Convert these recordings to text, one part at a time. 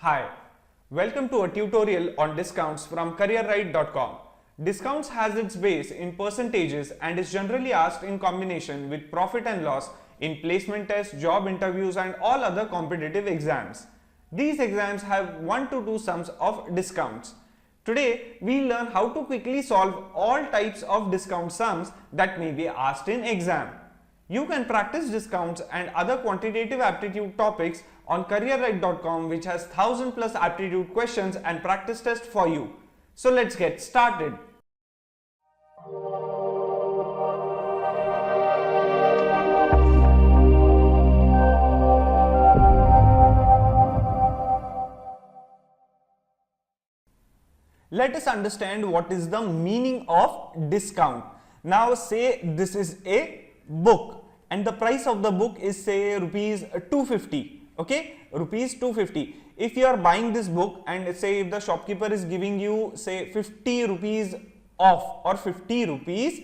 Hi, welcome to a tutorial on discounts from careerright.com. Discounts has its base in percentages and is generally asked in combination with profit and loss in placement tests, job interviews and all other competitive exams. These exams have 1 to 2 sums of discounts. Today, we learn how to quickly solve all types of discount sums that may be asked in exam. You can practice discounts and other quantitative aptitude topics on careerright.com, which has 1000 plus aptitude questions and practice tests for you. So let's get started. Let us understand what is the meaning of discount. Now say this is a book and the price of the book is say rupees 250, okay, rupees 250. If you are buying this book and say if the shopkeeper is giving you say 50 rupees off or 50 rupees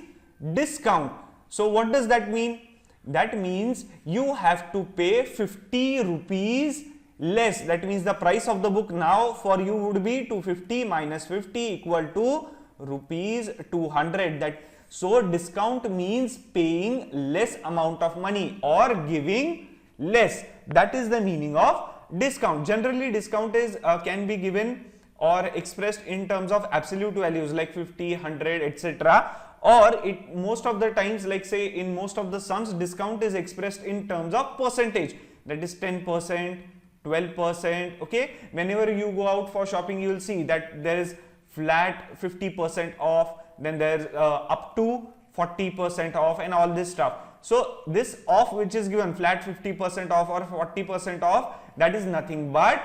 discount, so what does that mean? That means you have to pay 50 rupees less. That means the price of the book now for you would be 250 minus 50 equal to rupees 200. That so discount means paying less amount of money or giving less. That is the meaning of discount. Generally discount is can be given or expressed in terms of absolute values like 50, 100, etc. Or it most of the times, like say in most of the sums, discount is expressed in terms of percentage, that is 10%, 12%, okay. Whenever you go out for shopping, you will see that there is flat 50% off, then there is up to 40% off and all this stuff. So this off which is given, flat 50% off or 40% off, that is nothing but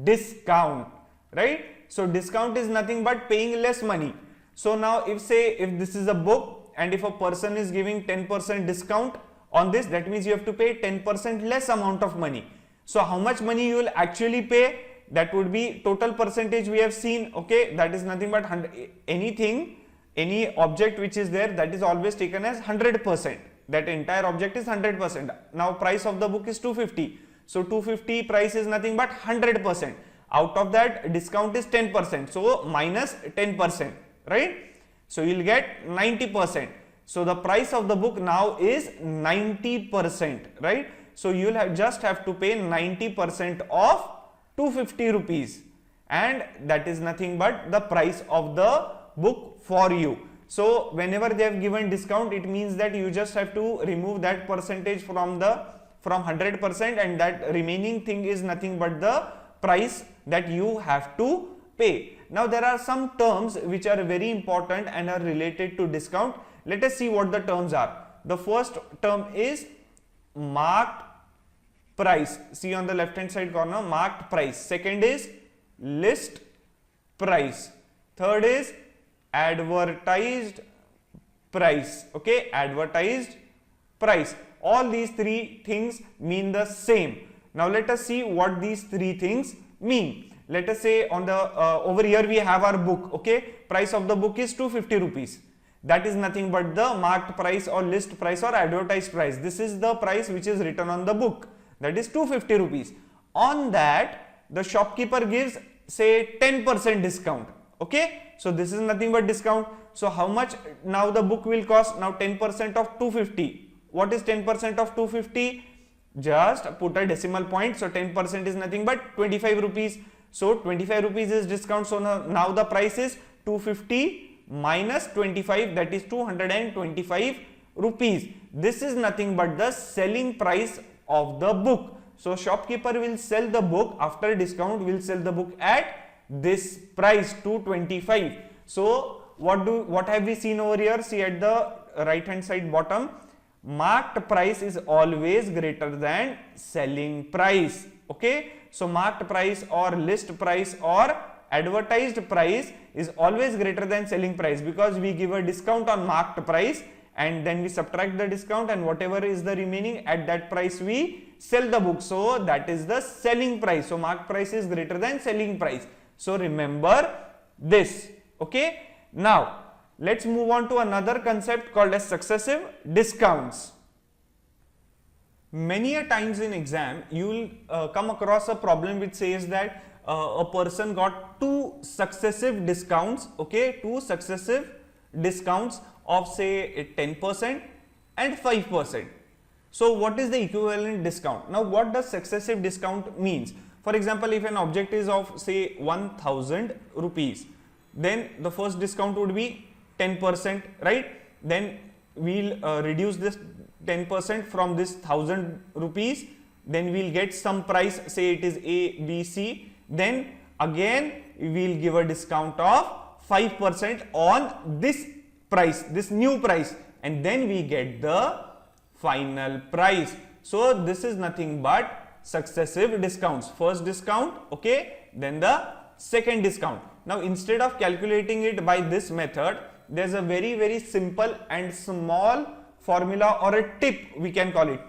discount, right? So discount is nothing but paying less money. So now if say if this is a book and if a person is giving 10% discount on this, that means you have to pay 10% less amount of money. So how much money you will actually pay? That would be total percentage we have seen, okay, that is nothing but any object which is there, that is always taken as 100%. That entire object is 100%. Now price of the book is 250. So 250 price is nothing but 100%. Out of that discount is 10%. So minus 10%, right? So you will get 90%. So the price of the book now is 90%, right? So you will just have to pay 90% of 250 rupees, and that is nothing but the price of the book for you. So whenever they have given discount, it means that you just have to remove that percentage from 100%, and that remaining thing is nothing but the price that you have to pay. Now there are some terms which are very important and are related to discount. Let us see what the terms are. The first term is marked price. See on the left hand side corner, marked price. Second is list price. Third is advertised price, okay, advertised price. All these three things mean the same. Now let us see what these three things mean. Let us say on the over here we have our book, okay, price of the book is 250 rupees. That is nothing but the marked price or list price or advertised price. This is the price which is written on the book, that is 250 rupees. On that the shopkeeper gives say 10% discount, okay. So this is nothing but discount. So how much now the book will cost? Now 10% of 250. What is 10% of 250? Just put a decimal point. So 10% is nothing but 25 rupees. So 25 rupees is discount. So now the price is 250 minus 25, that is 225 rupees. This is nothing but the selling price of the book. So shopkeeper will sell the book after discount, will sell the book at this price 225. So what have we seen over here? See at the right hand side bottom, marked price is always greater than selling price, okay. So marked price or list price or advertised price is always greater than selling price, because we give a discount on marked price and then we subtract the discount, and whatever is the remaining at that price we sell the book. So that is the selling price. So marked price is greater than selling price. So remember this, okay. Now let's move on to another concept called as successive discounts. Many a times in exam you will come across a problem which says that a person got two successive discounts, okay, two successive discounts of say 10% and 5%. So what is the equivalent discount? Now what does successive discount means? For example, if an object is of say 1000 rupees, then the first discount would be 10%, right? Then we'll reduce this 10% from this 1000 rupees, then we'll get some price, say it is A, B, C, then again we'll give a discount of 5% on this price, this new price, and then we get the final price. So this is nothing but successive discounts. First discount, okay, then the second discount. Now instead of calculating it by this method, there's a very simple and small formula or a tip, we can call it,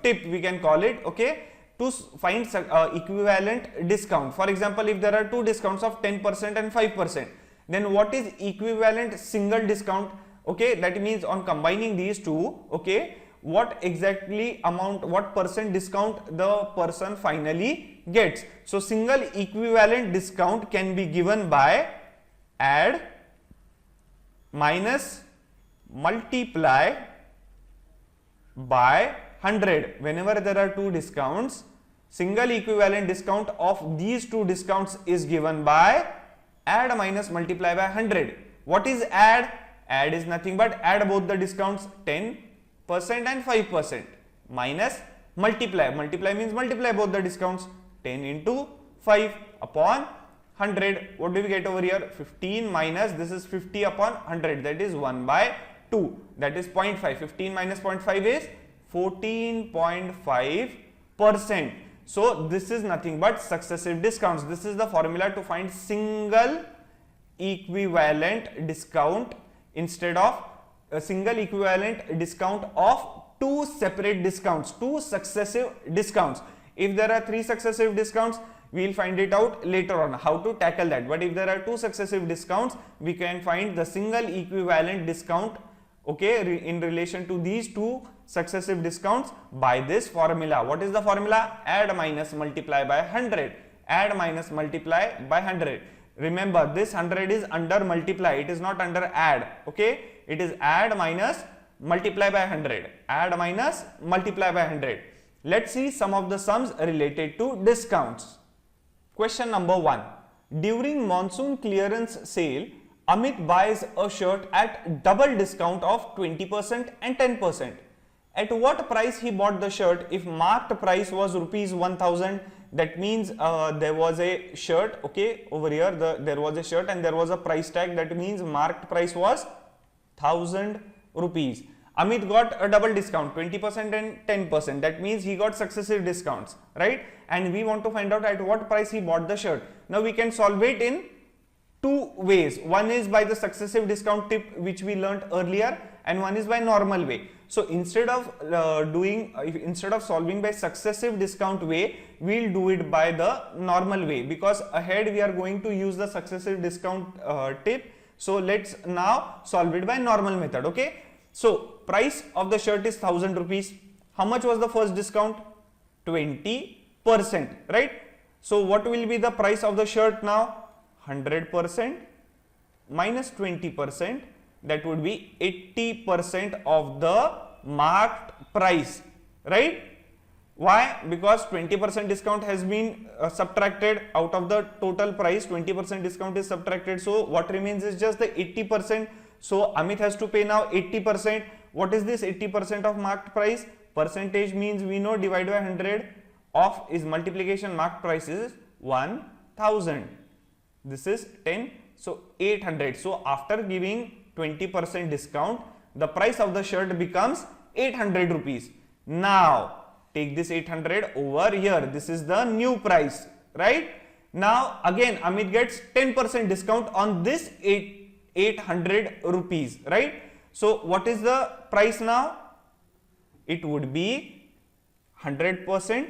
okay, to find equivalent discount. For example, if there are two discounts of 10% and 5%, then what is equivalent single discount? Okay, that means on combining these two, okay, what exactly amount, what percent discount the person finally gets. So single equivalent discount can be given by add minus multiply by 100. Whenever there are two discounts, single equivalent discount of these two discounts is given by add minus multiply by 100. What is add? Add is nothing but add both the discounts 10% and 5% minus multiply. Multiply means multiply both the discounts, 10 into 5 upon 100. What do we get over here? 15 minus, this is 50 upon 100, that is 1 by 2, that is 0.5. 15 minus 0.5 is 14.5%. So this is nothing but successive discounts. This is the formula to find single equivalent discount instead of a single equivalent discount of two separate discounts, two successive discounts. If there are three successive discounts, we will find it out later on how to tackle that. But if there are two successive discounts, we can find the single equivalent discount, okay, in relation to these two successive discounts by this formula. What is the formula? Add minus multiply by 100. Add minus multiply by 100. Remember, this 100 is under multiply, it is not under add, okay? It is add minus multiply by 100. Add minus multiply by 100. Let's see some of the sums related to discounts. Question number 1. During monsoon clearance sale, Amit buys a shirt at double discount of 20% and 10%. At what price he bought the shirt if marked price was rupees 1000? That means there was a shirt, okay, over here there was a shirt and there was a price tag, that means marked price was 1000 rupees. Amit got a double discount, 20% and 10%, that means he got successive discounts, right? And we want to find out at what price he bought the shirt. Now we can solve it in two ways. One is by the successive discount tip which we learnt earlier, and one is by normal way. So instead of solving by successive discount way, we'll do it by the normal way, because ahead we are going to use the successive discount tip. So let's now solve it by normal method, okay? So price of the shirt is 1000 rupees. How much was the first discount? 20%, right? So what will be the price of the shirt now? 100% minus 20%, that would be 80% of the marked price, right? Why? Because 20% discount has been subtracted out of the total price. 20% discount is subtracted, so what remains is just the 80%. So Amit has to pay now 80%. What is this 80% of marked price? Percentage means we know divide by 100 of is multiplication, marked price is 1000. This is 10, so 800. So after giving 20% discount, the price of the shirt becomes 800 rupees. Now take this 800 over here. This is the new price, right? Now again Amit gets 10% discount on this 800 rupees, right? So what is the price now? It would be 100%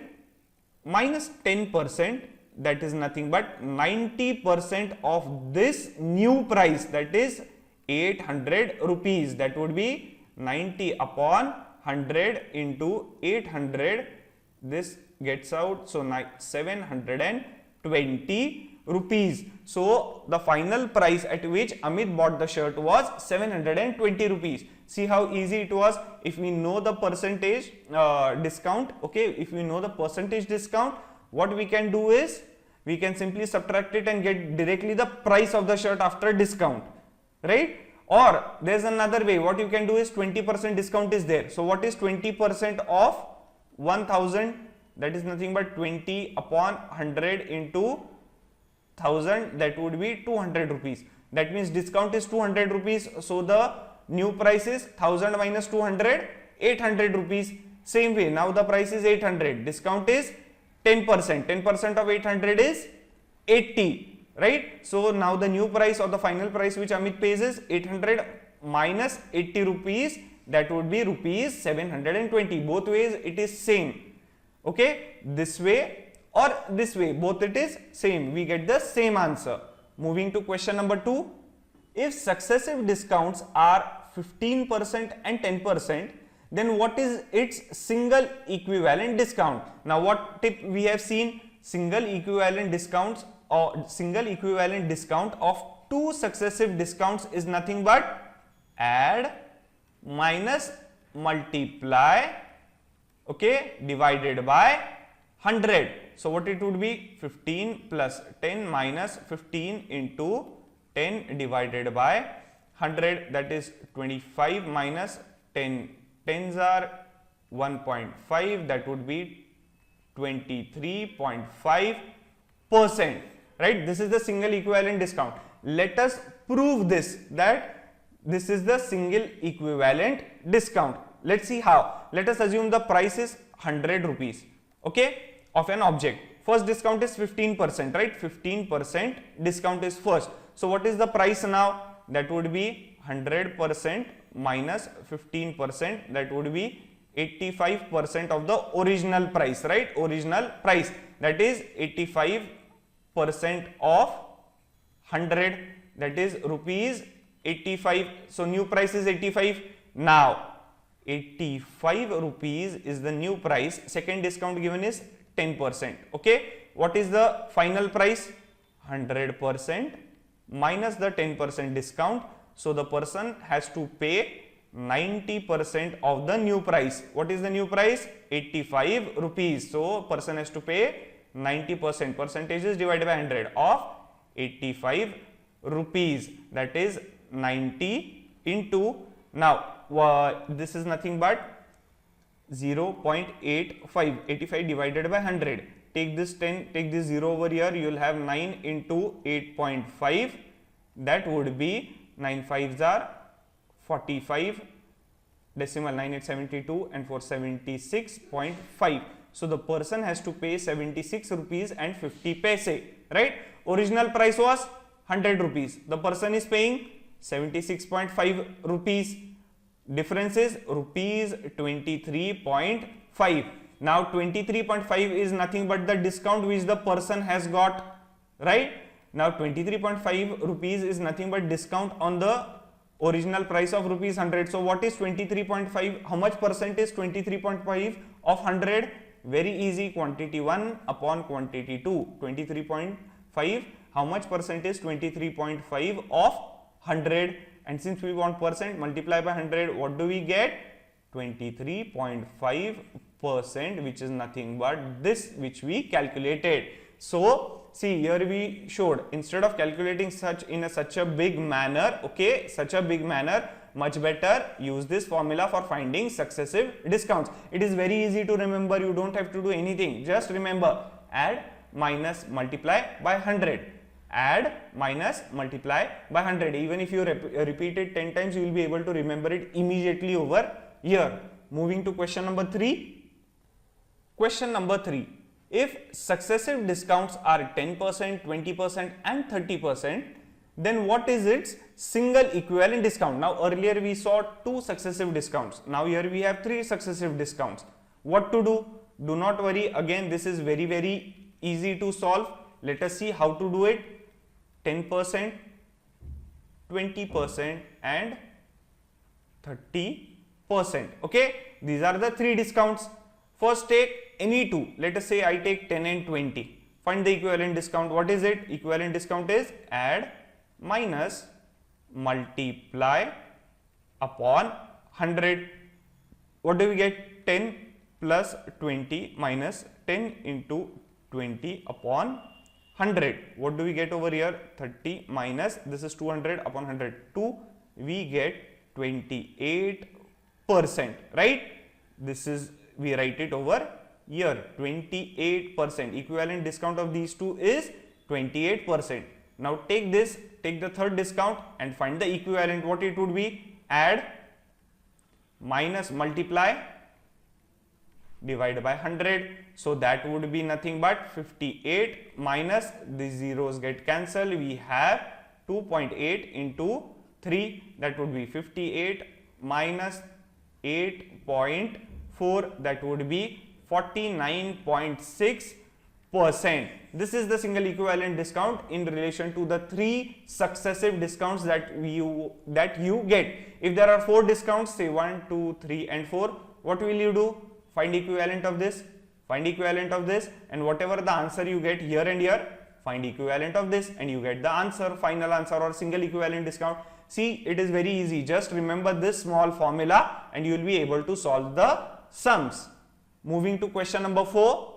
minus 10%, that is nothing but 90% of this new price, that is 800 rupees. That would be 90 upon 100 into 800. This gets out, so 720 rupees. So the final price at which Amit bought the shirt was 720 rupees. See how easy it was. If we know the percentage discount, okay, if we know the percentage discount, what we can do is we can simply subtract it and get directly the price of the shirt after discount, right? Or there's another way. What you can do is 20% discount is there. So what is 20% of 1000? That is nothing but 20 upon 100 into 1000, that would be 200 rupees. That means discount is 200 rupees. So the new price is 1000 minus 200, 800 rupees. Same way, now the price is 800. Discount is 10%. 10% of 800 is 80, right? So now the new price or the final price which Amit pays is 800 minus 80 rupees. That would be rupees 720. Both ways it is same. Okay, this way or this way, both it is same. We get the same answer. Moving to question number 2. If successive discounts are 15% and 10%, then what is its single equivalent discount? Now what tip we have seen? Single equivalent discounts or single equivalent discount of 2 successive discounts is nothing but add minus multiply, okay, divided by 100. So what it would be? 15 plus 10 minus 15 into 10 divided by 100, that is 25 minus 10. 10s are 1.5, that would be 23.5%, right? This is the single equivalent discount. Let us prove this, that this is the single equivalent discount. Let's see how. Let us assume the price is 100 rupees, okay, of an object. First discount is 15%, right? 15% discount is first. So what is the price now? That would be 100% minus 15%, that would be 85% of the original price, right? Original price, that is 85% of 100, that is rupees 85. So new price is 85. Now 85 rupees is the new price. Second discount given is 10%. Okay, what is the final price? 100% minus the 10% discount. So the person has to pay 90% of the new price. What is the new price? 85 rupees. So person has to pay 90%. Percentages divided by 100 of 85 rupees. That is 90 into, now this is nothing but 0.85. 85 divided by 100. Take this 10, take this 0 over here, you will have 9 into 8.5. That would be 9 5s are 45, decimal 9 8 72 and 4 76.5. So the person has to pay 76 rupees and 50 paise, right? Original price was 100 rupees. The person is paying 76.5 rupees. Difference is rupees 23.5. Now 23.5 is nothing but the discount which the person has got, right? Now 23.5 rupees is nothing but discount on the original price of rupees 100. So what is 23.5? How much percent is 23.5 of 100? Very easy, quantity 1 upon quantity 2. 23.5, how much percent is 23.5 of 100? And since we want percent, multiply by 100, what do we get? 23.5%, which is nothing but this which we calculated. So see, here we showed, instead of calculating such a big manner, okay, such a big manner, much better use this formula for finding successive discounts. It is very easy to remember. You don't have to do anything. Just remember, add minus multiply by 100. Add minus multiply by 100. Even if you repeat it 10 times, you will be able to remember it immediately over here. Moving to question number 3. Question number 3. If successive discounts are 10%, 20% and 30%, then what is its single equivalent discount? Now earlier we saw 2 successive discounts. Now here we have 3 successive discounts. What to do? Do not worry. Again, this is very easy to solve. Let us see how to do it. 10%, 20% and 30%. Okay, these are the 3 discounts. First take any 2. Let us say I take 10 and 20. Find the equivalent discount. What is it? Equivalent discount is add minus multiply upon 100. What do we get? 10 plus 20 minus 10 into 20 upon 100. What do we get over here? 30 minus, this is 200 upon 100, 2. We get 28%, right? This is, we write it over here, 28%. Equivalent discount of these two is 28%. Now take this, take the third discount and find the equivalent. What it would be? Add minus multiply divide by 100. So that would be nothing but 58 minus the zeros get cancelled. We have 2.8 into 3, that would be 58 minus 8.4, that would be 49.6%. This is the single equivalent discount in relation to the 3 successive discounts that you get. If there are 4 discounts, say 1, 2, 3 and 4, what will you do? Find equivalent of this, find equivalent of this, and whatever the answer you get here and here, find equivalent of this and you get the answer, final answer or single equivalent discount. See, it is very easy. Just remember this small formula and you will be able to solve the sums. Moving to question number 4.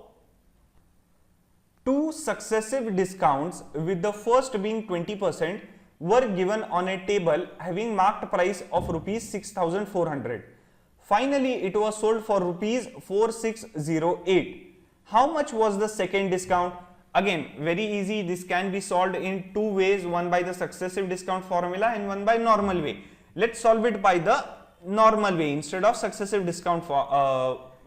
2 successive discounts with the first being 20% were given on a table having marked price of rupees 6,400. Finally, it was sold for rupees 4,608. How much was the second discount? Again, very easy. This can be solved in 2 ways, one by the successive discount formula and one by normal way. Let's solve it by the normal way instead of successive discount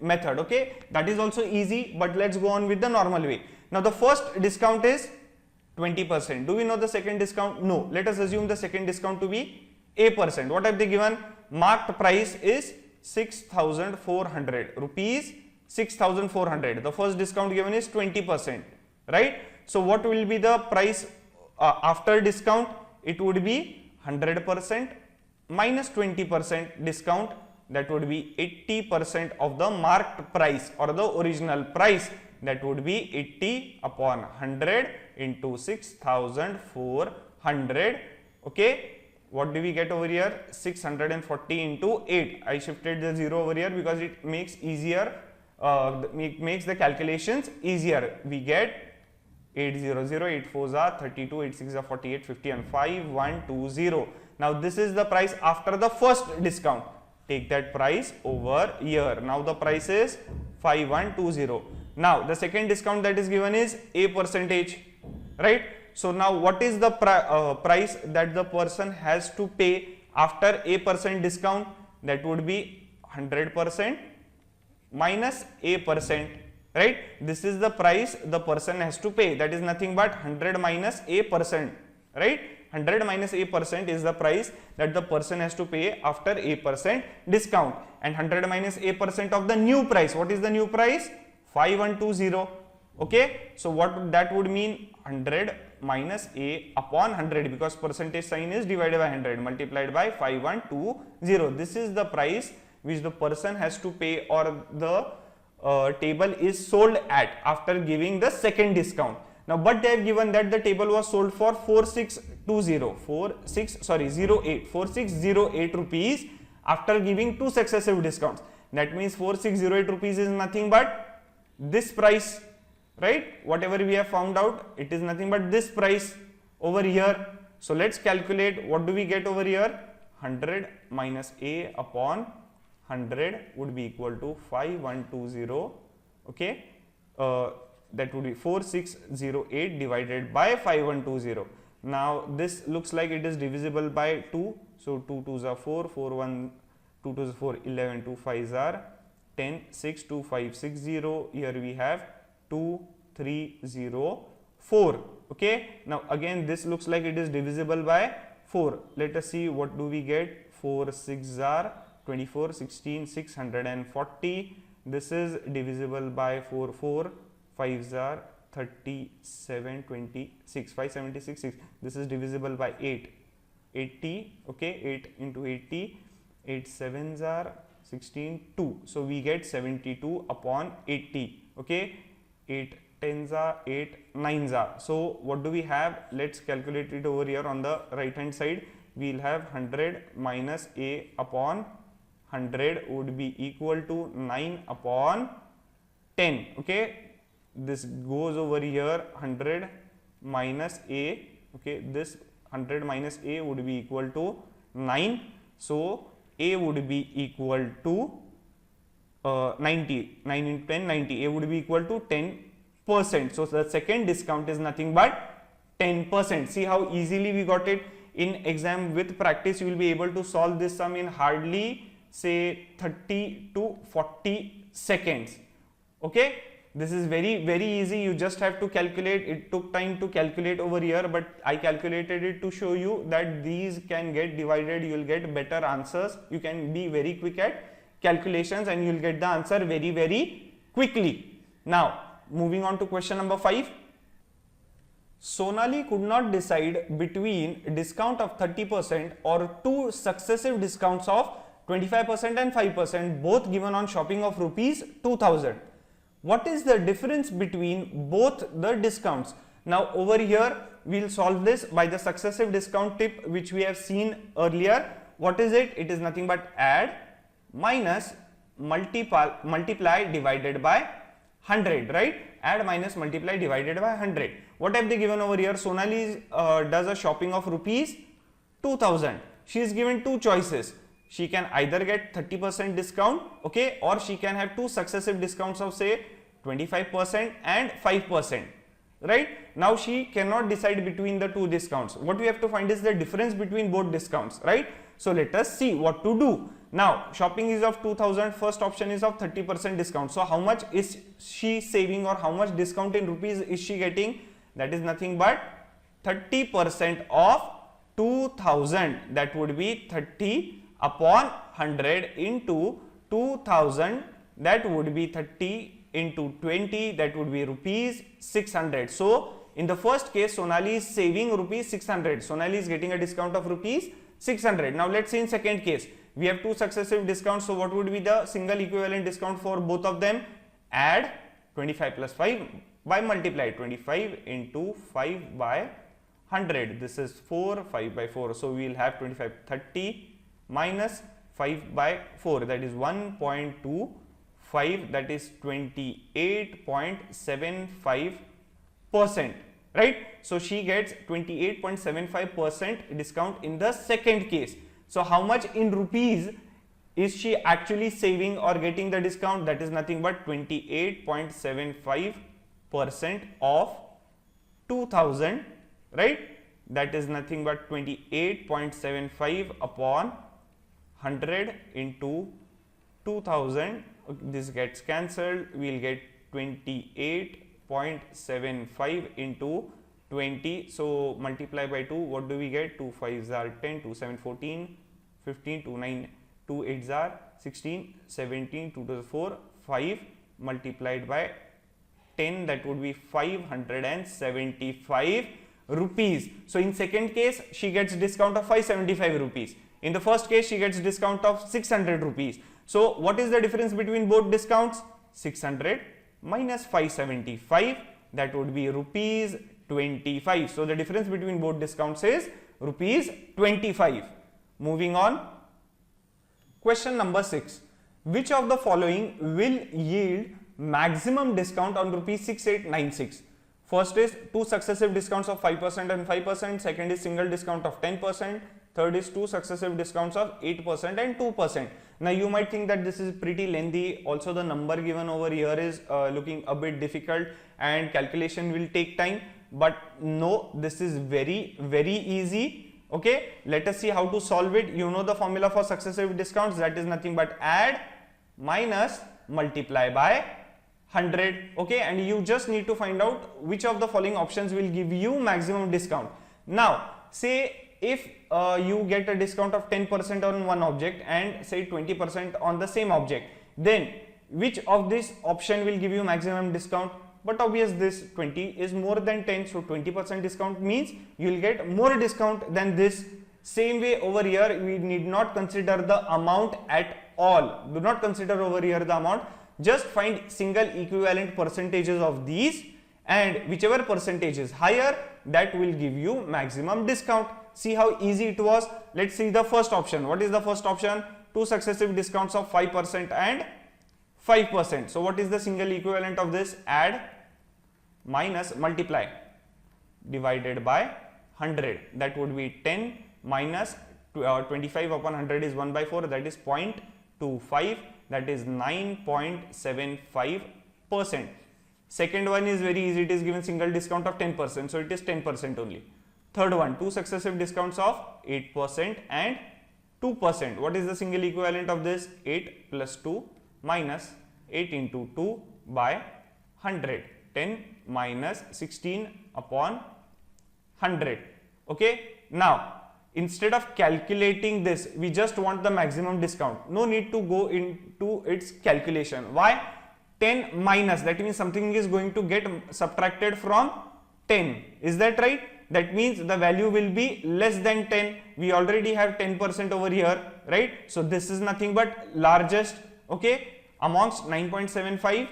method. Okay, that is also easy, but let's go on with the normal way. Now the first discount is 20%. Do we know the second discount? No. Let us assume the second discount to be A%. What have they given? Marked price is 6,400 rupees, 6,400. The first discount given is 20%, right? So what will be the price after discount? It would be 100% minus 20% discount, that would be 80% of the marked price or the original price, that would be 80 upon 100 into 6,400. Okay, what do we get over here? 640 into 8. I shifted the 0 over here because it makes easier, makes the calculations easier. We get 800, 8 4s are 32, 8 6 are 48, 50 and 5120. Now this is the price after the first discount. Take that price over here. Now the price is 5120. Now the second discount that is given is A%, right? So now what is the price that the person has to pay after A% discount? That would be 100% minus A%, right? This is the price the person has to pay. That is nothing but 100 minus A%, right? 100 minus A% is the price that the person has to pay after A% discount, and 100 minus A% of the new price. What is the new price? 5120. Okay, so what that would mean? 100 minus A upon 100, because percentage sign is divided by 100 multiplied by 5120. This is the price which the person has to pay or the table is sold at after giving the second discount. Now, but they have given that the table was sold for 4608 rupees after giving 2 successive discounts. That means 4608 rupees is nothing but this price, right? Whatever we have found out, it is nothing but this price over here. So let's calculate. What do we get over here? 100 minus A upon 100 would be equal to 5120. Okay, that would be 4608 divided by 5120. Now this looks like it is divisible by 2. So 2 2s are 4, 4 1, 2 2s are 4, 11, 2 5s are 10, 6, 2 5 6 0. Here we have 2 3 0 4. Okay, now again this looks like it is divisible by 4. Let us see what do we get. 4 6 are 24, 16, 640. This is divisible by 4 4. 5s are 37, 26, 576, 6. This is divisible by 8, 80. Okay, 8 into 80, 8 7s are 16, 2. So we get 72 upon 80. Okay, 8 10s are 8, 9s are. So what do we have? Let's calculate it over here on the right hand side. We'll have 100 minus A upon 100 would be equal to 9 upon 10. Okay, this goes over here, 100 minus A. Okay, this 100 minus A would be equal to 9. So A would be equal to 90. 9 into 10, 90. A would be equal to 10%. So the second discount is nothing but 10%. See how easily we got it. In exam with practice, you will be able to solve this sum in hardly say 30 to 40 seconds. Okay, this is very easy. You just have to calculate. It took time to calculate over here, but I calculated it to show you that these can get divided. You will get better answers. You can be very quick at calculations and you will get the answer very quickly. Now moving on to question number 5. Sonali could not decide between a discount of 30% or two successive discounts of 25% and 5%, both given on shopping of rupees 2000. What is the difference between both the discounts? Now over here we will solve this by the successive discount tip which we have seen earlier. What is it? It is nothing but add minus multiply divided by 100, right? Add minus multiply divided by 100. What have they given over here? Sonali does a shopping of rupees 2000. She is given two choices. She can either get 30% discount, okay, or she can have two successive discounts of say 25% and 5%, right? Now she cannot decide between the two discounts. What we have to find is the difference between both discounts, right? So let us see what to do. Now shopping is of 2000, first option is of 30% discount. So how much is she saving or how much discount in rupees is she getting? That is nothing but 30% of 2000. That would be 30 upon 100 into 2000. That would be 30 into 20. That would be rupees 600. So in the first case, Sonali is saving rupees 600. Sonali is getting a discount of rupees 600. Now let's see in second case. We have two successive discounts. So what would be the single equivalent discount for both of them? Add 25 plus 5 by multiply. 25 into 5 by 100. This is 4, 5 by 4. So we will have 25, 30 minus 5 by 4. That is 1.25. That is 28.75%. Right? So she gets 28.75% discount in the second case. So how much in rupees is she actually saving or getting the discount? That is nothing but 28.75% of 2000, right? That is nothing but 28.75 upon 100 into 2000. This gets cancelled. We will get 28.75 into 20. So multiply by 2. What do we get? 2 5s are 10, 2 7 14, 15, 2 9, 2 8s are 16, 17, 2 to the 4, 5 multiplied by 10. That would be 575 rupees. So in second case, she gets discount of 575 rupees. In the first case, she gets discount of 600 rupees. So what is the difference between both discounts? 600 minus 575. That would be rupees 25. So the difference between both discounts is rupees 25. Moving on. Question number 6. Which of the following will yield maximum discount on rupees 6896? First is two successive discounts of 5% and 5%. Second is single discount of 10%. Third is two successive discounts of 8% and 2%. Now you might think that this is pretty lengthy. Also the number given over here is looking a bit difficult and calculation will take time. But no, this is very easy. Okay, let us see how to solve it. You know the formula for successive discounts, that is nothing but add minus multiply by 100. Okay, and you just need to find out which of the following options will give you maximum discount. Now say if you get a discount of 10% on one object and say 20% on the same object, then which of this option will give you maximum discount? But obvious, this 20 is more than 10, so 20% discount means you will get more discount than this. Same way over here, we need not consider the amount at all. Do not consider over here the amount. Just find single equivalent percentages of these and whichever percentage is higher, that will give you maximum discount. See how easy it was. Let's see the first option. What is the first option? Two successive discounts of 5% and 5%. So what is the single equivalent of this? Add minus multiply divided by 100. That would be 10 minus 25 upon 100 is 1 by 4, that is 0.25, that is 9.75%. Second one is very easy, it is given single discount of 10%, so it is 10% only. Third one, two successive discounts of 8% and 2%. What is the single equivalent of this? 8 plus 2 minus 8 into 2 by 100. 10 minus 16 upon 100. Okay. Now, instead of calculating this, we just want the maximum discount. No need to go into its calculation. Why? 10 minus, that means something is going to get subtracted from 10. Is that right? That means the value will be less than 10. We already have 10% over here, right? So this is nothing but largest, okay, amongst 9.75,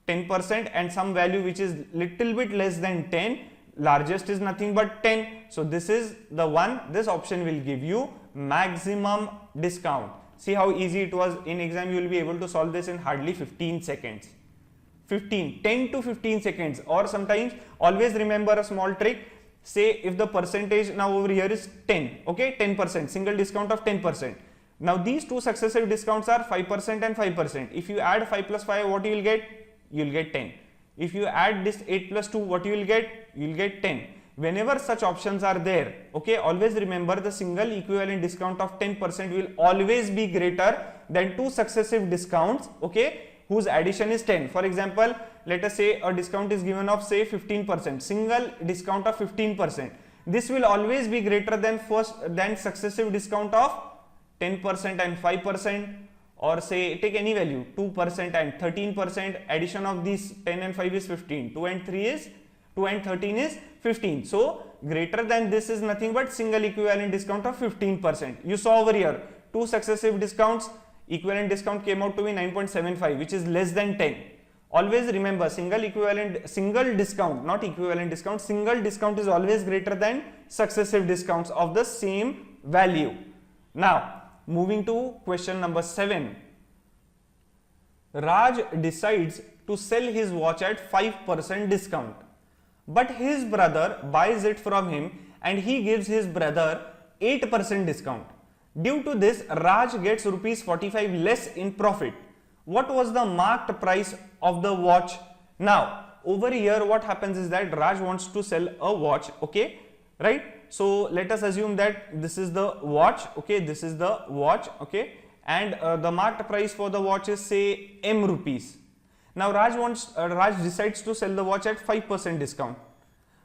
10% and some value which is little bit less than 10. Largest is nothing but 10. So this is the one, this option will give you maximum discount. See how easy it was. In exam you will be able to solve this in hardly 15 seconds. 10 to 15 seconds. Or sometimes always remember a small trick. Say if the percentage now over here is 10, okay, 10%, single discount of 10%. Now these two successive discounts are 5% and 5%. If you add 5 plus 5, what you will get? You will get 10. If you add this 8 plus 2, what you will get? You will get 10. Whenever such options are there, okay, always remember the single equivalent discount of 10% will always be greater than two successive discounts, okay, whose addition is 10. For example, let us say a discount is given of say 15%, single discount of 15%. This will always be greater than successive discount of 10% and 5%, or say take any value 2% and 13%. Addition of these 10 and 5 is 15. 2 and 13 is 15. So greater than this is nothing but single equivalent discount of 15%. You saw over here two successive discounts, equivalent discount came out to be 9.75, which is less than 10. Always remember single discount, not equivalent discount, single discount is always greater than successive discounts of the same value. Now moving to question number 7. Raj decides to sell his watch at 5% discount, but his brother buys it from him and he gives his brother 8% discount. Due to this, Raj gets rupees 45 less in profit. What was the marked price of the watch? Now over here what happens is that Raj wants to sell a watch, okay, right? So let us assume that this is the watch, okay, this is the watch, okay, and the marked price for the watch is say M rupees. Now Raj decides to sell the watch at 5% discount,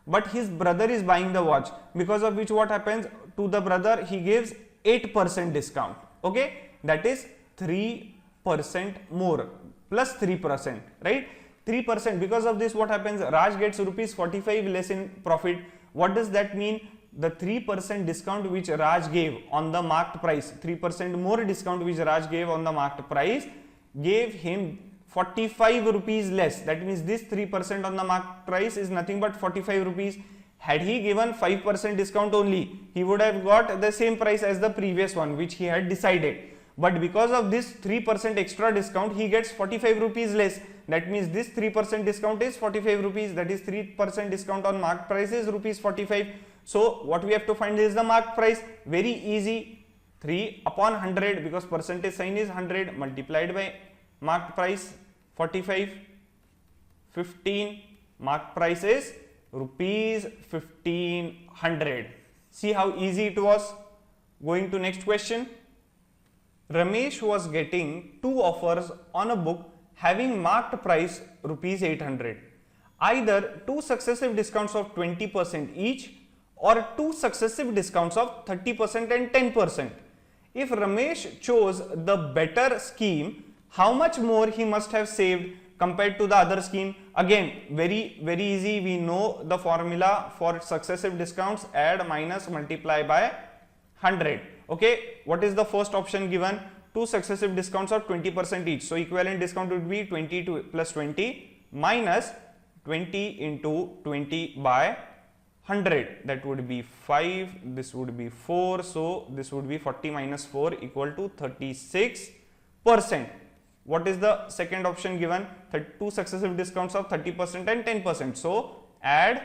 but his brother is buying the watch, because of which what happens to the brother, he gives 8% discount, okay, that is 3% more plus 3%, right? 3%. Because of this what happens, Raj gets rupees 45 less in profit. What does that mean? The 3% discount which Raj gave on the marked price, 3% more discount which Raj gave on the marked price, gave him 45 rupees less. That means this 3% on the marked price is nothing but 45 rupees. Had he given 5% discount only, he would have got the same price as the previous one which he had decided. But because of this 3% extra discount, he gets 45 rupees less. That means this 3% discount is 45 rupees. That is 3% discount on marked price is rupees 45. So what we have to find is the marked price. Very easy. 3 upon 100, because percentage sign is 100, multiplied by marked price 45. 15. Marked price is rupees 1500. See how easy it was. Going to next question. Ramesh was getting 2 offers on a book having marked price rupees 800. Either 2 successive discounts of 20% each or 2 successive discounts of 30% and 10%. If Ramesh chose the better scheme, how much more he must have saved compared to the other scheme? Again, very easy. We know the formula for successive discounts: add, minus, multiply by 100. Okay, what is the first option given? 2 successive discounts of 20% each. So equivalent discount would be 20 plus 20 minus 20 into 20 by 100, that would be 5, this would be 4, so this would be 40 minus 4 equal to 36%. What is the second option given? Two successive discounts of 30% and 10%. So add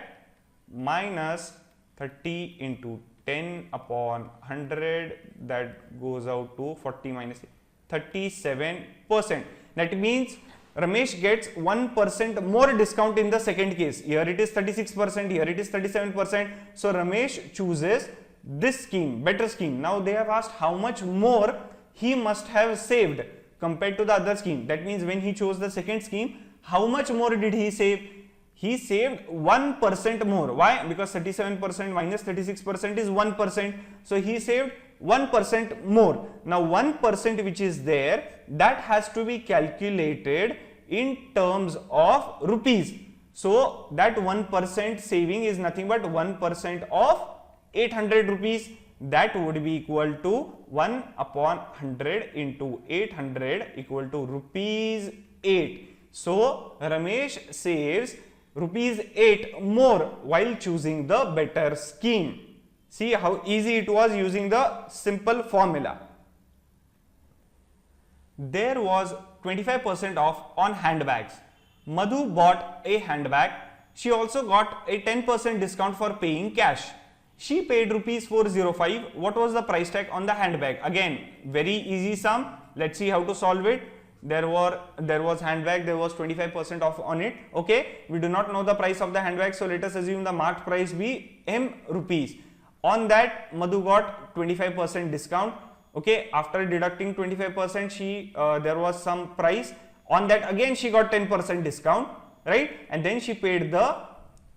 minus 30 into 10 upon 100, that goes out to 40 minus 37%. That means Ramesh gets 1% more discount in the second case. Here it is 36%, here it is 37%. So Ramesh chooses this scheme, better scheme. Now they have asked how much more he must have saved compared to the other scheme. That means when he chose the second scheme, how much more did he save? He saved 1% more. Why? Because 37% minus 36% is 1%. So he saved 1% more. Now 1% which is there, that has to be calculated in terms of rupees. So that 1% saving is nothing but 1% of 800 rupees. That would be equal to 1 upon 100 into 800 equal to rupees 8. So Ramesh saves rupees 8 more while choosing the better scheme. See how easy it was using the simple formula. There was 25% off on handbags. Madhu bought a handbag. She also got a 10% discount for paying cash. She paid rupees 405. What was the price tag on the handbag? Again, very easy sum. Let's see how to solve it. There was handbag, there was 25% off on it. Okay, we do not know the price of the handbag, so let us assume the marked price be M rupees. On that, Madhu got 25% discount. Okay, after deducting 25%, there was some price. On that again she got 10% discount, right? And then she paid the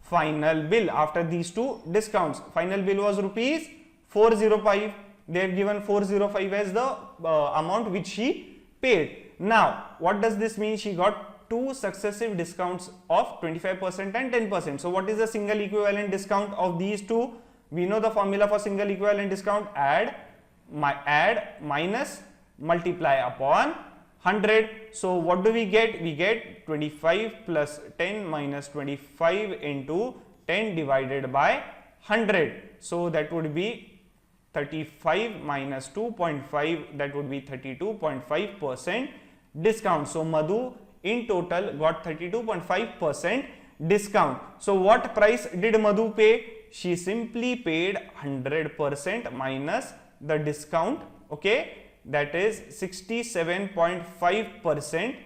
final bill after these two discounts. Final bill was rupees 405. They have given 405 as the amount which she paid. Now, what does this mean? She got two successive discounts of 25% and 10%. So what is the single equivalent discount of these two? We know the formula for single equivalent discount: add minus multiply upon 100. So what do we get? We get 25 plus 10 minus 25 into 10 divided by 100. So that would be 35 minus 2.5, that would be 32.5% discount. So Madhu in total got 32.5% discount. So what price did Madhu pay? She simply paid 100% minus the discount, okay, that is 67.5%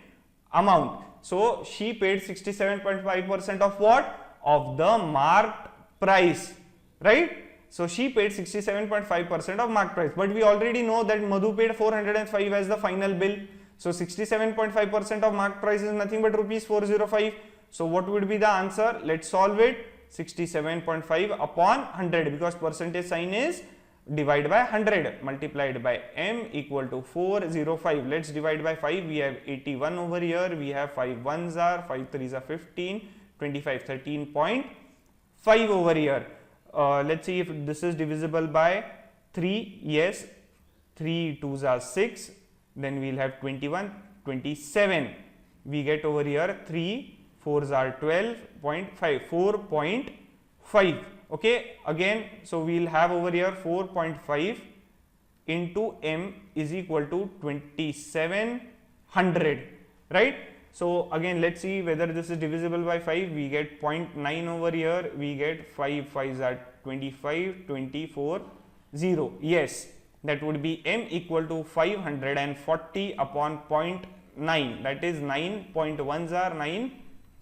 amount. So she paid 67.5% of what? Of the marked price, right? So she paid 67.5% of marked price, but we already know that Madhu paid 405 as the final bill. So 67.5% of marked price is nothing but rupees 405. So what would be the answer? Let's solve it. 67.5 upon 100, because percentage sign is divide by 100, multiplied by m equal to 405. Let's divide by 5. We have 81 over here. We have 5 ones are, 5 threes are 15, 25, 13.5 over here. Let's see if this is divisible by 3. Yes, 3 twos are 6. Then we'll have 21, 27. We get over here 3 4s are 12.5, 4.5. Okay, again, so we'll have over here 4.5 into m is equal to 2700, right? So again, let's see whether this is divisible by 5. We get 0.9 over here. We get 5 5s are 25, 24, 0. Yes, that would be m equal to 540 upon 0.9. That is 9.1s are 9,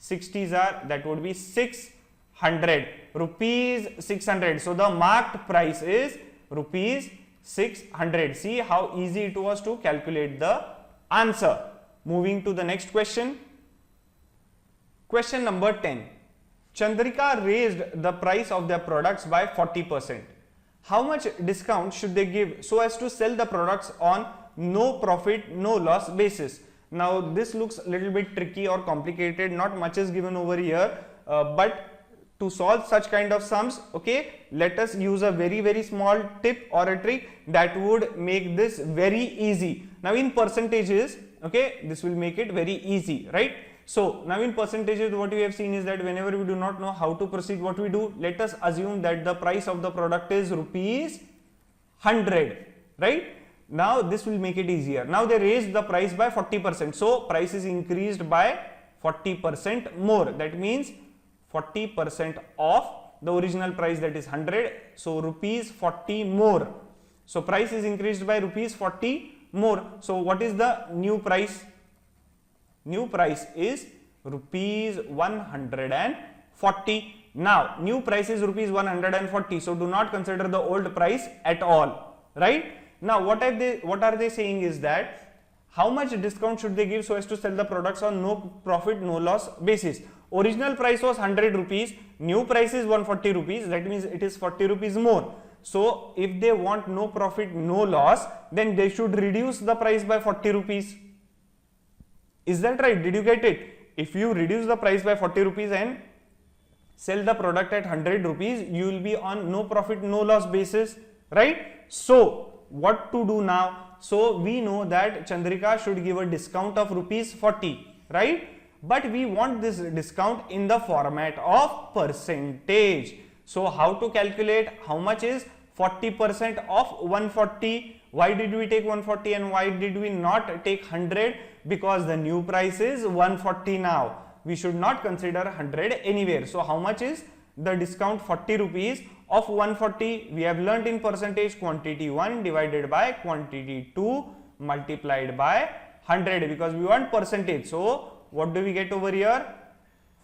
60s are, that would be 600 rupees 600. So the marked price is rupees 600. See how easy it was to calculate the answer. Moving to the next question. Question number 10. Chandrika raised the price of their products by 40%. How much discount should they give so as to sell the products on no profit, no loss basis? Now this looks a little bit tricky or complicated. Not much is given over here, but to solve such kind of sums, okay, let us use a very small tip or a trick that would make this very easy. Now in percentages, okay, this will make it very easy, right? So now in percentages, what we have seen is that whenever we do not know how to proceed, what we do, let us assume that the price of the product is rupees 100, right? Now this will make it easier. Now they raised the price by 40%. So price is increased by 40% more. That means 40% of the original price, that is 100. So rupees 40 more. So price is increased by rupees 40 more. So what is the new price? New price is rupees 140. Now new price is rupees 140. So do not consider the old price at all, right? Now what are they saying is that how much discount should they give so as to sell the products on no profit no loss basis. Original price was 100 rupees, new price is 140 rupees, that means it is 40 rupees more. So if they want no profit no loss, then they should reduce the price by 40 rupees. Is that right? Did you get it? If you reduce the price by 40 rupees and sell the product at 100 rupees, you will be on no profit no loss basis, right? So what to do now? So we know that Chandrika should give a discount of rupees 40, right? But we want this discount in the format of percentage. So how to calculate how much is 40% of 140? Why did we take 140 and why did we not take 100? Because the new price is 140 now. We should not consider 100 anywhere. So how much is the discount? 40 rupees of 140. We have learnt in percentage, quantity 1 divided by quantity 2 multiplied by 100, because we want percentage. So what do we get over here?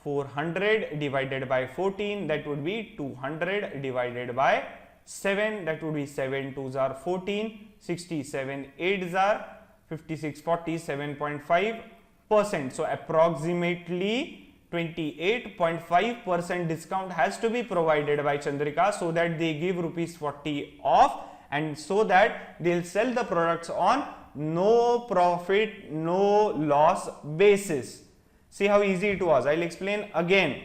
400 divided by 14, that would be 200 divided by 7, that would be 7 2s are 14, 67 8s are 56, 40, 7.5%. So approximately 28.5% discount has to be provided by Chandrika so that they give rupees 40 off, and so that they'll sell the products on no profit no loss basis. See how easy it was. I'll explain again.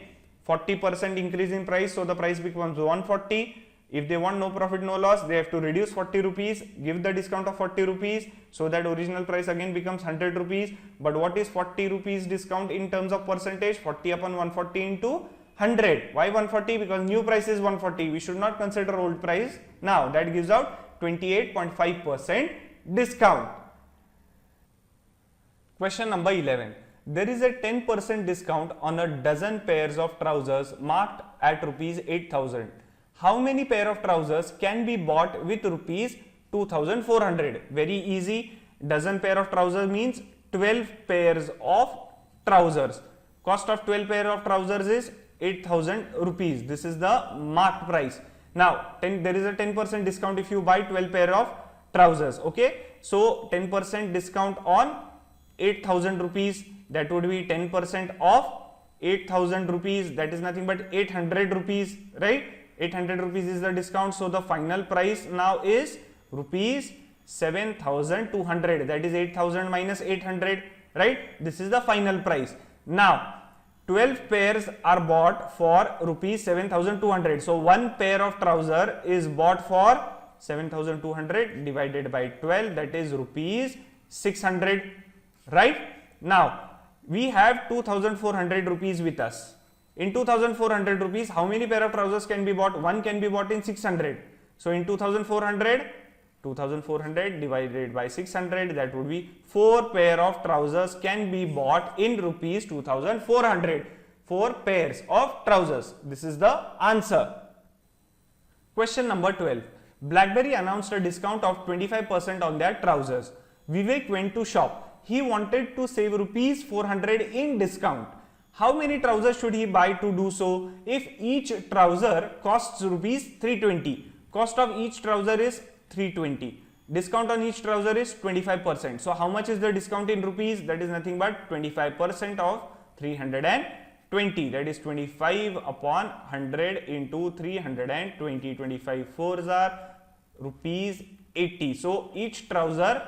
40% increase in price, so the price becomes 140. If they want no profit no loss, they have to reduce 40 rupees, give the discount of 40 rupees, so that original price again becomes 100 rupees. But what is 40 rupees discount in terms of percentage? 40 upon 140 into 100. Why 140? Because new price is 140. We should not consider old price. Now that gives out 28.5% discount. Question number 11. There is a 10% discount on a dozen pairs of trousers marked at rupees 8,000. How many pair of trousers can be bought with rupees 2,400? Very easy. Dozen pair of trousers means 12 pairs of trousers. Cost of 12 pair of trousers is 8,000 rupees. This is the marked price. Now there is a 10% discount if you buy 12 pair of trousers. Okay, so 10% discount on 8,000 rupees, that would be 10% of 8,000 rupees, that is nothing but 800 rupees, right? 800 rupees is the discount. So the final price now is rupees 7,200, that is 8,000 minus 800, right? This is the final price. Now 12 pairs are bought for rupees 7,200. So one pair of trouser is bought for 7,200 divided by 12, that is rupees 600, right? Now we have 2,400 rupees with us. In 2,400 rupees, how many pair of trousers can be bought? One can be bought in 600. So in 2,400 divided by 600, that would be 4 pair of trousers can be bought in rupees 2,400. 4 pairs of trousers. This is the answer. Question number 12. BlackBerry announced a discount of 25% on their trousers. Vivek went to shop. He wanted to save rupees 400 in discount. How many trousers should he buy to do so? If each trouser costs rupees 320, cost of each trouser is 320. Discount on each trouser is 25%. So how much is the discount in rupees? That is nothing but 25% of 320. That is 25 upon 100 into 320. 25 fours are rupees 80. So each trouser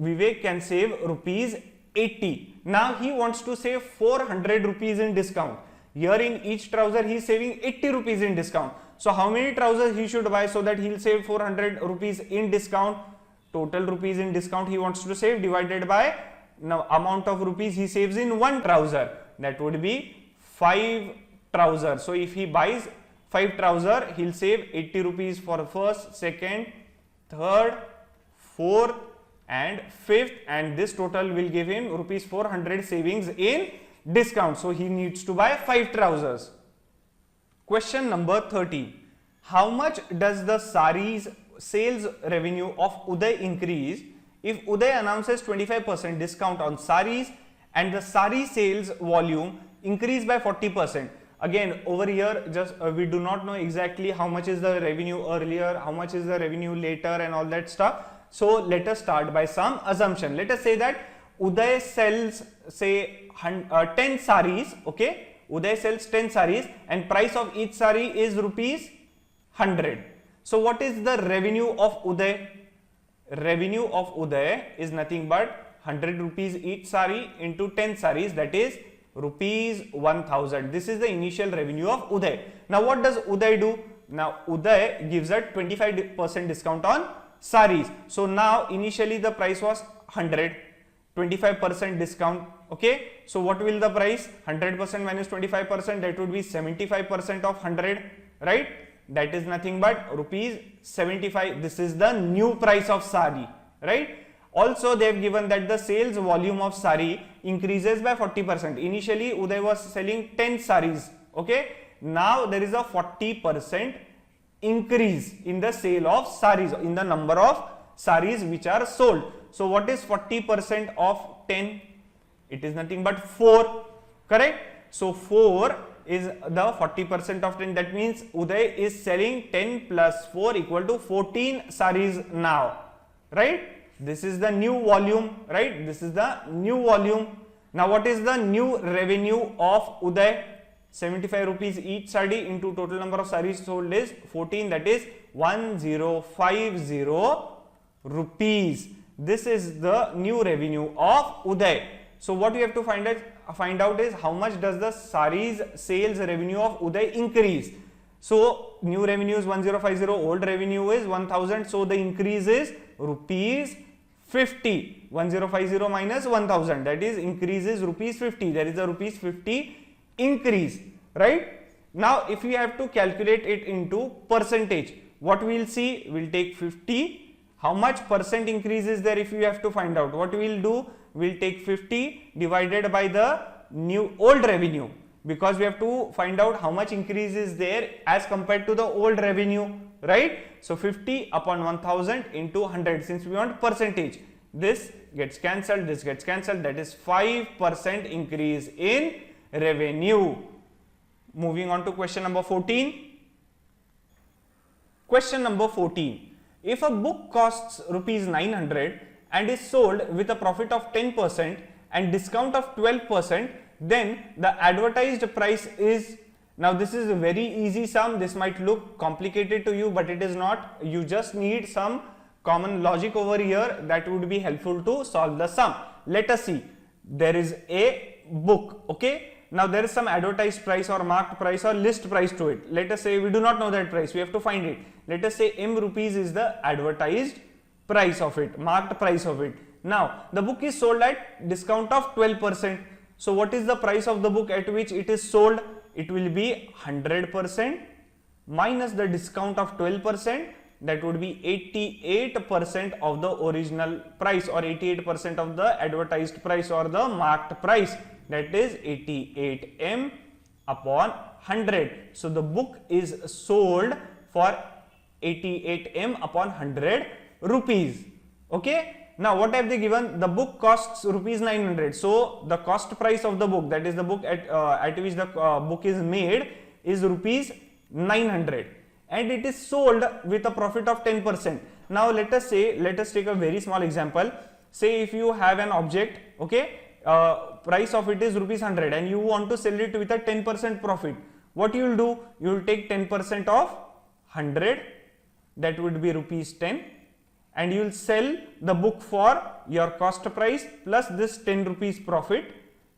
Vivek can save rupees 80. Now he wants to save 400 rupees in discount. Here in each trouser he is saving 80 rupees in discount. So how many trousers he should buy so that he will save 400 rupees in discount? Total rupees in discount he wants to save divided by now amount of rupees he saves in one trouser, that would be 5 trousers. So if he buys 5 trousers, he'll save 80 rupees for first, second, third, fourth and fifth, and this total will give him rupees 400 savings in discount. So he needs to buy 5 trousers. Question number 30. How much does the sarees sales revenue of Uday increase if Uday announces 25% discount on sarees and the saree sales volume increase by 40%? Again, over here, just we do not know exactly how much is the revenue earlier, how much is the revenue later and all that stuff. So let us start by some assumption. Let us say that Uday sells say 10 sarees, okay? Uday sells 10 sarees and price of each saree is rupees 100. So what is the revenue of Uday? Revenue of Uday is nothing but 100 rupees each saree into 10 sarees, that is rupees 1000. This is the initial revenue of Uday. Now what does Uday do? Now Uday gives a 25% discount on sarees. So now initially the price was 100, 25% discount, okay? So what will the price? 100% minus 25%, that would be 75% of 100, right? That is nothing but rupees 75. This is the new price of saree, right? Also they have given that the sales volume of saree increases by 40%. Initially Uday was selling 10 sarees, okay? Now there is a 40% increase in the sale of sarees, in the number of sarees which are sold. So what is 40% of 10? It is nothing but 4, correct? So 4 is the 40% of 10, that means Uday is selling 10 plus 4 equal to 14 sarees now, right? This is the new volume, right? This is the new volume. Now what is the new revenue of Uday? 75 rupees each saree into total number of sarees sold is 14, that is 1050 rupees. This is the new revenue of Uday. So what we have to find out is how much does the sarees sales revenue of Uday increase. So new revenue is 1050, old revenue is 1000, so the increase is rupees 50. 1050 minus 1000, that is increase is rupees 50. There is a rupees 50 increase, right? Now if we have to calculate it into percentage, what we will see, we will take 50. How much percent increase is there if you have to find out? What we will do, we will take 50 divided by the new old revenue, because we have to find out how much increase is there as compared to the old revenue, right? So 50 upon 1000 into 100, since we want percentage, this gets cancelled, this gets cancelled, that is 5% increase in revenue. Moving on to question number 14. Question number 14. If a book costs rupees 900 and is sold with a profit of 10% and discount of 12%, then the advertised price is, now this is a very easy sum. This might look complicated to you, but it is not. You just need some common logic over here that would be helpful to solve the sum. Let us see. There is a book, okay? Now there is some advertised price or marked price or list price to it. Let us say we do not know that price, we have to find it. Let us say M rupees is the advertised price of it, marked price of it. Now the book is sold at discount of 12%. So what is the price of the book at which it is sold? It will be 100% minus the discount of 12%, that would be 88% of the original price or 88% of the advertised price or the marked price, that is 88M upon 100. So the book is sold for 88M upon 100 rupees, okay? Now what have they given? The book costs rupees 900. So the cost price of the book, that is the book at which the book is made, is rupees 900, and it is sold with a profit of 10%. Now let us take a very small example. Say if you have an object, okay, price of it is rupees 100 and you want to sell it with a 10% profit. What you will do? You will take 10% of 100, that would be rupees 10, and you will sell the book for your cost price plus this 10 rupees profit,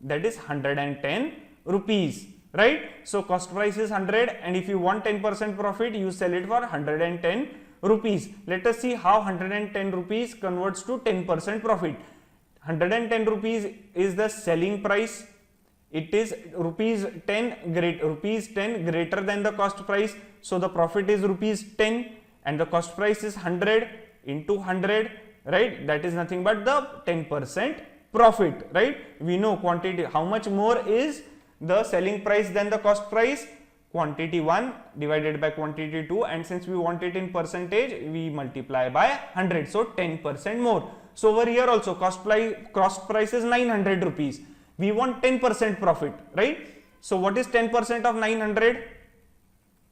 that is 110 rupees, right? So cost price is 100, and if you want 10% profit, you sell it for 110 rupees. Let us see how 110 rupees converts to 10% profit. 110 rupees is the selling price. It is rupees 10 greater than the cost price. So the profit is rupees 10 and the cost price is 100 into 100, right? That is nothing but the 10% profit, right? We know quantity, how much more is the selling price than the cost price? Quantity 1 divided by quantity 2, and since we want it in percentage, we multiply by 100, so 10% more. So over here also cost price is 900 rupees. We want 10% profit, right? So what is 10% of 900?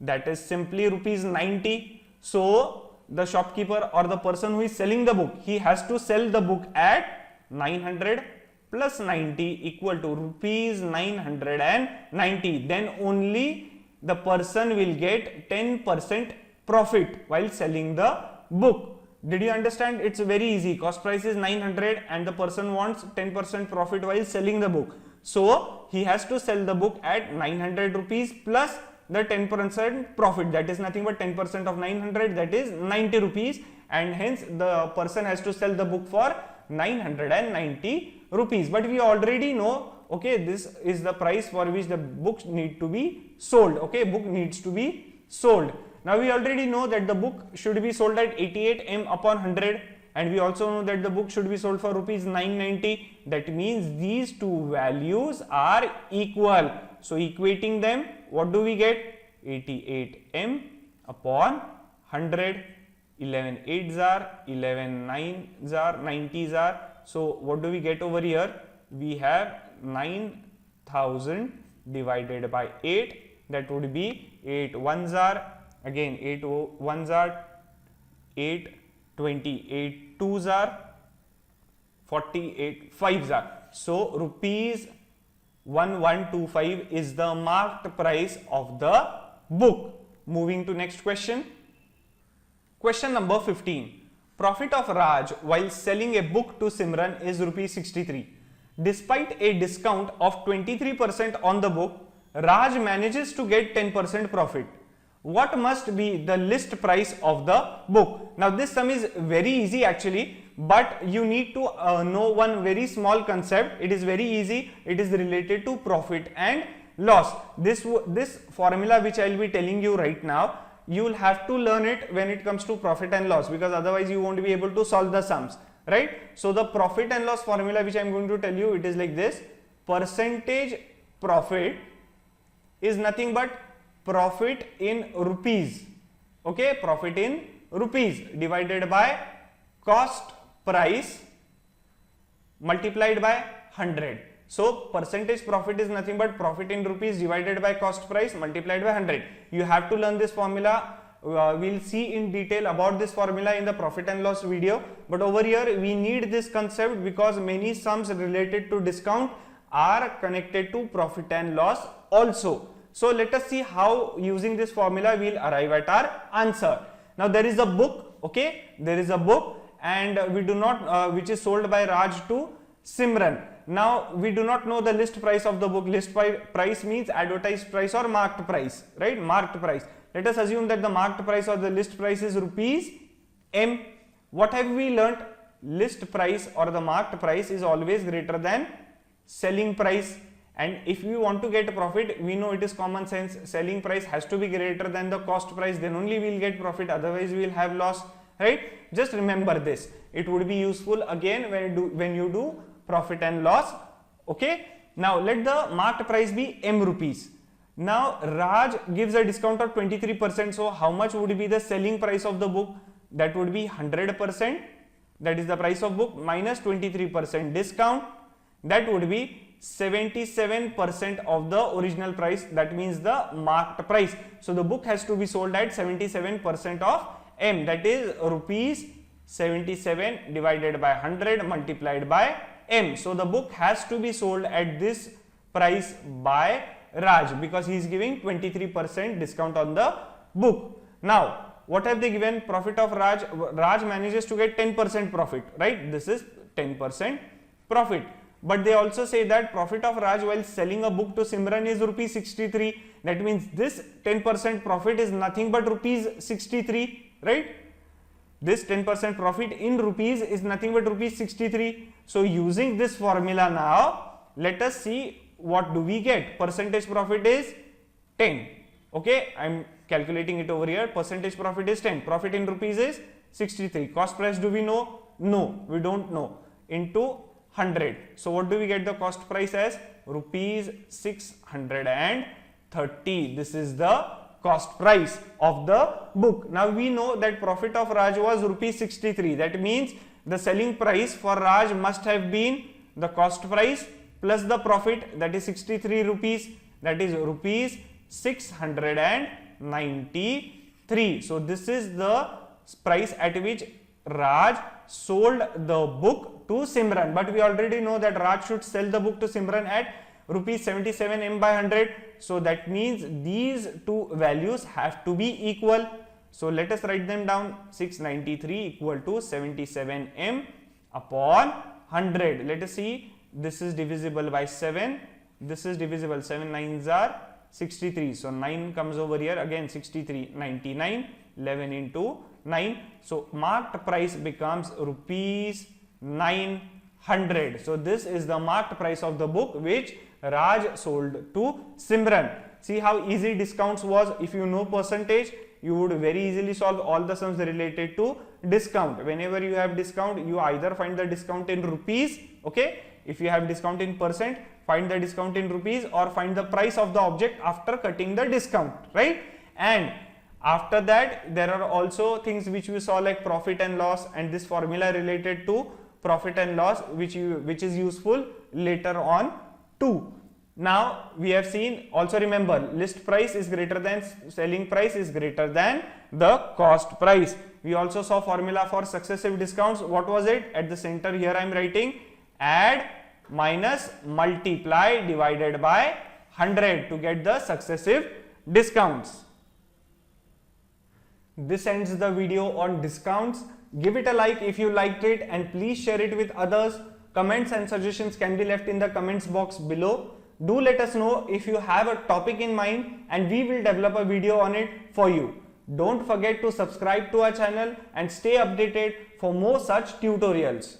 That is simply rupees 90. So the shopkeeper or the person who is selling the book, he has to sell the book at 900 plus 90 equal to rupees 990. Then only the person will get 10% profit while selling the book. Did you understand? It's very easy. Cost price is 900 and the person wants 10% profit while selling the book. So he has to sell the book at 900 rupees plus the 10% profit. That is nothing but 10% of 900, that is 90 rupees, and hence the person has to sell the book for 990 rupees. But we already know, okay, this is the price for which the books need to be sold. Okay, book needs to be sold. Now we already know that the book should be sold at 88 M upon 100, and we also know that the book should be sold for rupees 990. That means these two values are equal. So equating them, what do we get? 88 M upon 100. 11 8s are, 11 9s are, 90s are. So what do we get over here? We have 9000 divided by 8. That would be 8 1s are, again 8 1s are, 8 20, 8 2s are, 48 5s are. So rupees 1125 is the marked price of the book. Moving to next question. Question number 15. Profit of Raj while selling a book to Simran is rupees 63. Despite a discount of 23% on the book, Raj manages to get 10% profit. What must be the list price of the book? Now this sum is very easy actually, but you need to know one very small concept. It is very easy. It is related to profit and loss. This formula which I will be telling you right now, you will have to learn it when it comes to profit and loss, because otherwise you won't be able to solve the sums, right? So the profit and loss formula which I am going to tell you, it is like this. Percentage profit is nothing but profit in rupees, okay, profit in rupees divided by cost price multiplied by 100. So percentage profit is nothing but profit in rupees divided by cost price multiplied by 100. You have to learn this formula. We'll see in detail about this formula in the profit and loss video, but over here we need this concept because many sums related to discount are connected to profit and loss also. So let us see how using this formula we'll arrive at our answer. Now there is a book, okay, there is a book, and we do not which is sold by Raj to Simran. Now we do not know the list price of the book. List price means advertised price or marked price, right? Marked price. Let us assume that the marked price or the list price is rupees M. What have we learnt? List price or the marked price is always greater than selling price. And if we want to get profit, we know it is common sense. Selling price has to be greater than the cost price. Then only we will get profit. Otherwise, we will have loss. Right? Just remember this. It would be useful again when you do profit and loss. Okay. Now let the marked price be M rupees. Now Raj gives a discount of 23%. So how much would be the selling price of the book? That would be 100%. That is the price of book minus 23% discount. That would be 77% of the original price. That means the marked price. So the book has to be sold at 77% of M. That is rupees 77 divided by 100 multiplied by M. So the book has to be sold at this price by Raj because he is giving 23% discount on the book. Now what have they given? Profit of Raj. Raj manages to get 10% profit, right? This is 10% profit. But they also say that profit of Raj while selling a book to Simran is rupees 63. That means this 10% profit is nothing but rupees 63, right? This 10% profit in rupees is nothing but rupees 63. So using this formula now, let us see what do we get. Percentage profit is 10. Okay, I am calculating it over here. Percentage profit is 10. Profit in rupees is 63. Cost price do we know? No, we don't know. Into 100. So what do we get the cost price as? Rupees 630. This is the cost price of the book. Now we know that profit of Raj was rupees 63. That means the selling price for Raj must have been the cost price plus the profit, that is 63 rupees, that is rupees 693. So this is the price at which Raj sold the book to Simran. But we already know that Raj should sell the book to Simran at rupees 77 m by 100. So that means these two values have to be equal. So let us write them down. 693 equal to 77 m upon 100. Let us see. This is divisible by 7. This is divisible. 7 9s are 63. So 9 comes over here. Again 63, 99. 11 into 9. So marked price becomes rupees 900. So this is the marked price of the book which Raj sold to Simran. See how easy discounts was. If you know percentage, you would very easily solve all the sums related to discount. Whenever you have discount, you either find the discount in rupees. Okay, if you have discount in percent, find the discount in rupees, or find the price of the object after cutting the discount, right? And after that, there are also things which we saw like profit and loss, and this formula related to profit and loss which is useful later on too. Now we have seen, also remember, list price is greater than selling price is greater than the cost price. We also saw formula for successive discounts. What was it? At the center here I am writing add minus multiply divided by 100 to get the successive discounts. This ends the video on discounts. Give it a like if you liked it, and please share it with others. Comments and suggestions can be left in the comments box below. Do let us know if you have a topic in mind, and we will develop a video on it for you. Don't forget to subscribe to our channel and stay updated for more such tutorials.